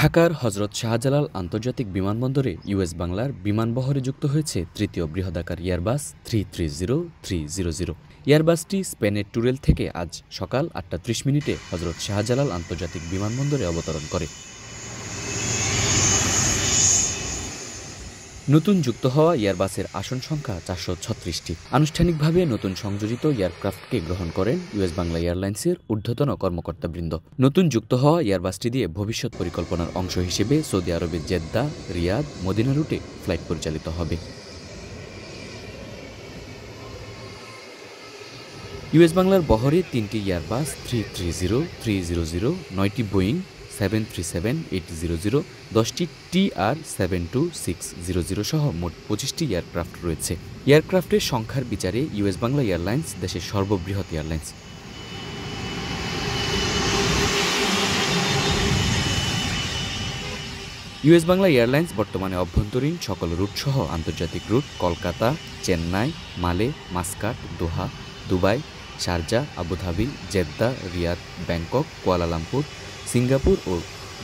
ঢাকার হজরত শাহজালাল আন্তর্জাতিক বিমানবন্দরে ইউএস বাংলার বিমানবহরে যুক্ত হয়েছে তৃতীয় বৃহদাকার এয়ারবাস 330-300। এয়ারবাসটি স্পেনের টুরেল থেকে আজ সকাল ৮টা ৩০ মিনিটে হজরত শাহজালাল আন্তর্জাতিক বিমানবন্দরে অবতরণ করে। নতুন যুক্ত হওয়া এয়ারবাসের আসন সংখ্যা ৪৩৬টি। আনুষ্ঠানিকভাবে নতুন সংযোজিত এয়ারক্রাফটকে গ্রহণ করেন ইউএস বাংলা এয়ারলাইন্সের ঊর্ধ্বতন কর্মকর্তাবৃন্দ। নতুন যুক্ত হওয়া এয়ারবাসটি দিয়ে ভবিষ্যৎ পরিকল্পনার অংশ হিসেবে সৌদি আরবের জেদ্দা, রিয়াদ, মদিনা রুটে ফ্লাইট পরিচালিত হবে। ইউএস বাংলার বহরে ৩টি এয়ারবাস 330-300, ৯টি বোয়িং 737-800, 10টি TR-72600 সহ মোট 25টি এয়ারক্রাফট রয়েছে। এয়ারক্রাফটের সংখ্যার বিচারে ইউএস বাংলা এয়ারলাইন্স দেশের সর্ববৃহৎ এয়ারলাইন্স। ইউএস বাংলা এয়ারলাইন্স বর্তমানে অভ্যন্তরীণ সকল রুট সহ আন্তর্জাতিক root Kolkata, Chennai, Male, Muscat, Doha, Dubai, Sharjah, Abu Dhabi, Jeddah, Riyadh, Bangkok, Kuala Lumpur, Singapore ও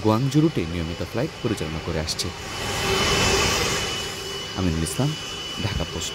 গুয়াংজু রুটে নিয়মিত ফ্লাইট পরিচালনা করে আসছে। আমিনুল ইসলাম, ঢাকা পোস্ট।